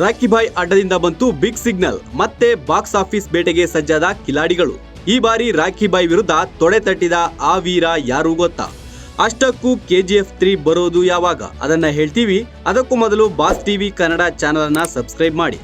ರಾಕಿ ಭಾಯ್ ಅಡ್ಡದಿಂದ ಬಂತು big signal. ಮತ್ತೆ box office ಬೇಟೆಗೆ ಸಜ್ಜಾದ ಕಿಲಾಡಿಗಳು. ಈ ಬಾರಿ ರಾಕಿ ಭಾಯ್ ವಿರುದ್ಧ ತೊಡೆ ತಟ್ಟಿದ ಆ ವೀರ ಯಾರು ಗೊತ್ತಾ? ಅಷ್ಟಕ್ಕೂ KGF 3 ಬರೋದು ಯಾವಾಗ ಅದನ್ನ ಹೇಳ್ತೀವಿ. ಅದಕ್ಕೂ ಮೊದಲು ಬಾಸ್ ಟಿವಿ ಕನ್ನಡ ಚಾನೆಲ್ ಅನ್ನ ಸಬ್ಸ್ಕ್ರೈಬ್ ಮಾಡಿ.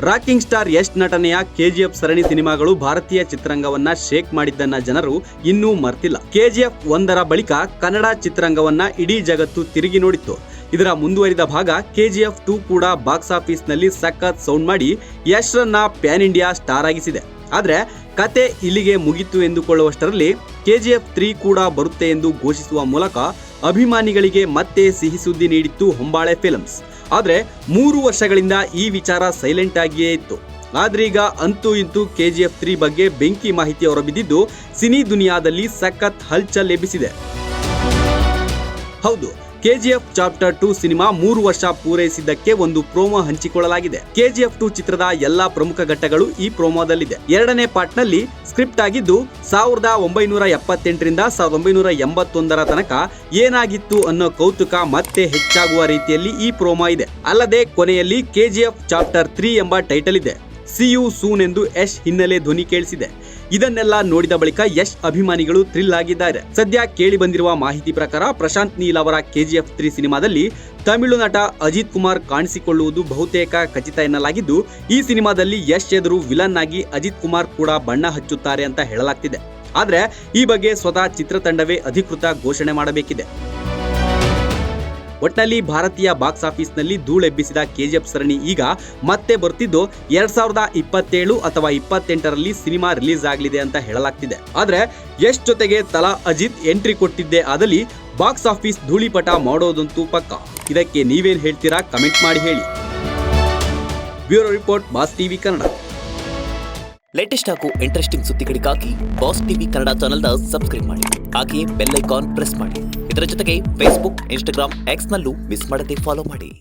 ರಾಕಿಂಗ್ ಸ್ಟಾರ್ ಯಶ್ ನಟನೆಯ KGF ಸರಣಿ ಸಿನಿಮಾಗಳು ಭಾರತೀಯ ಚಿತ್ರರಂಗವನ್ನ ಶೇಕ್ ಮಾಡಿದ್ದನ್ನ ಜನರು ಇನ್ನೂ ಮರ್ತಿಲ್ಲ. KGF 1 ಬಳಿಕ ಕನ್ನಡ ಚಿತ್ರರಂಗವನ್ನ ಇಡೀ ಜಗತ್ತು ತಿರುಗಿ ನೋಡಿತ್ತು. ಇದರ ಮುಂದುವರಿದ ಭಾಗ KGF 2 ಕೂಡ ಬಾಕ್ಸ್ ಆಫೀಸ್ ನಲ್ಲಿ ಸಖತ್ ಸೌಂಡ್ ಮಾಡಿ ಯಶ್ ರನ್ನ ಪ್ಯಾನ್ ಇಂಡಿಯಾ ಸ್ಟಾರ್ ಆಗಿಸಿದೆ. ಆದ್ರೆ ಕತೆ ಇಲ್ಲಿಗೆ ಮುಗಿತು ಎಂದುಕೊಳ್ಳುವಷ್ಟರಲ್ಲಿ KGF 3 ಕೂಡ ಬರುತ್ತೆ ಎಂದು ಘೋಷಿಸುವ ಮೂಲಕ ಅಭಿಮಾನಿಗಳಿಗೆ ಮತ್ತೆ ಸಿಹಿ ಸುದ್ದಿ ನೀಡಿತ್ತು ಹೊಂಬಾಳೆ ಫಿಲ್ಮ್ಸ್. ಆದ್ರೆ 3 ವರ್ಷಗಳಿಂದ ಈ ವಿಚಾರ ಸೈಲೆಂಟ್ ಆಗಿಯೇ ಇತ್ತು. ಆದ್ರೀಗ ಅಂತೂ ಇಂತೂ KGF 3 ಬಗ್ಗೆ ಬೆಂಕಿ ಮಾಹಿತಿ ಹೊರಬಿದ್ದಿದ್ದು ಸಿನಿ ದುನಿಯಾದಲ್ಲಿ ಸಖತ್ ಹಲ್ಚಲ್ ಎಬ್ಬಿಸಿದೆ. ಹೌದು, KGF ಚಾಪ್ಟರ್ 2 ಸಿನಿಮಾ 3 ವರ್ಷ ಪೂರೈಸಿದ್ದಕ್ಕೆ ಒಂದು ಪ್ರೋಮೋ ಹಂಚಿಕೊಳ್ಳಲಾಗಿದೆ. KGF 2 ಚಿತ್ರದ ಎಲ್ಲಾ ಪ್ರಮುಖ ಘಟ್ಟಗಳು ಈ ಪ್ರೋಮೋದಲ್ಲಿದೆ. ಎರಡನೇ ಪಾರ್ಟ್ ನಲ್ಲಿ ಸ್ಕ್ರಿಪ್ಟ್ ಆಗಿದ್ದು 1978 ರಿಂದ 1981 ತನಕ ಏನಾಗಿತ್ತು ಅನ್ನೋ ಕೌತುಕ ಮತ್ತೆ ಹೆಚ್ಚಾಗುವ ರೀತಿಯಲ್ಲಿ ಈ ಪ್ರೋಮೋ ಇದೆ. ಅಲ್ಲದೆ ಕೊನೆಯಲ್ಲಿ KGF ಚಾಪ್ಟರ್ 3 ಎಂಬ ಟೈಟಲ್ ಇದೆ. See you soon ಎಂದು ಯಶ್ ಹಿನ್ನೆಲೆ ಧ್ವನಿ ಕೇಳಿಸಿದೆ. ಇದನ್ನೆಲ್ಲ ನೋಡಿದ ಬಳಿಕ ಯಶ್ ಅಭಿಮಾನಿಗಳು ಥ್ರಿಲ್ ಆಗಿದ್ದಾರೆ. ಸದ್ಯ ಕೇಳಿ ಬಂದಿರುವ ಮಾಹಿತಿ ಪ್ರಕಾರ ಪ್ರಶಾಂತ್ ನೀಲ್ ಅವರ KGF 3 ಸಿನಿಮಾದಲ್ಲಿ ತಮಿಳು ನಟ ಅಜಿತ್ ಕುಮಾರ್ ಕಾಣಿಸಿಕೊಳ್ಳುವುದು ಬಹುತೇಕ ಖಚಿತ ಎನ್ನಲಾಗಿದ್ದು, ಈ ಸಿನಿಮಾದಲ್ಲಿ ಯಶ್ ಎದುರು ವಿಲನ್ ಆಗಿ ಅಜಿತ್ ಕುಮಾರ್ ಕೂಡ ಬಣ್ಣ ಹಚ್ಚುತ್ತಾರೆ ಅಂತ ಹೇಳಲಾಗ್ತಿದೆ. ಆದ್ರೆ ಈ ಬಗ್ಗೆ ಸ್ವತಃ ಚಿತ್ರತಂಡವೇ ಅಧಿಕೃತ ಘೋಷಣೆ ಮಾಡಬೇಕಿದೆ. ಒಟ್ನಲ್ಲಿ ಭಾರತೀಯ ಬಾಕ್ಸ್ ಆಫೀಸ್ ನಲ್ಲಿ ಧೂಳೆಬ್ಬಿಸಿದ KGF ಸರಣಿ ಈಗ ಮತ್ತೆ ಬರ್ತಿದ್ದು 2027 ಅಥವಾ 28ರಲ್ಲಿ ಸಿನಿಮಾ ರಿಲೀಸ್ ಆಗಲಿದೆ ಅಂತ ಹೇಳಲಾಗ್ತಿದೆ. ಆದ್ರೆ ಯಶ್ ಜೊತೆಗೆ ತಲಾ ಅಜಿತ್ ಎಂಟ್ರಿ ಕೊಟ್ಟಿದ್ದೇ ಆದಲ್ಲಿ ಬಾಕ್ಸ್ ಆಫೀಸ್ ಧೂಳಿಪಟ ಮಾಡೋದಂತೂ ಪಕ್ಕ. ಇದಕ್ಕೆ ನೀವೇನ್ ಹೇಳ್ತೀರಾ? ಕಮೆಂಟ್ ಮಾಡಿ ಹೇಳಿ. Bureau report, boss TV Kannada. Latest ಹಾಗೂ ಇಂಟ್ರೆಸ್ಟಿಂಗ್ ಸುದ್ದಿಗಳಿಗಾಗಿ ಬಾಸ್ ಟಿವಿ ಕನ್ನಡ ಚಾನೆಲ್ನ ಸಬ್ಸ್ಕ್ರೈಬ್ ಮಾಡಿ. ಹಾಗೆಯೇ ಬೆಲ್ ಐಕಾನ್ ಪ್ರೆಸ್ ಮಾಡಿ. ಇದರ ಜೊತೆಗೆ ಫೇಸ್ಬುಕ್, ಇನ್ಸ್ಟಾಗ್ರಾಮ್, ಎಕ್ಸ್ ನಲ್ಲೂ ಮಿಸ್ ಮಾಡದೆ ಫಾಲೋ ಮಾಡಿ.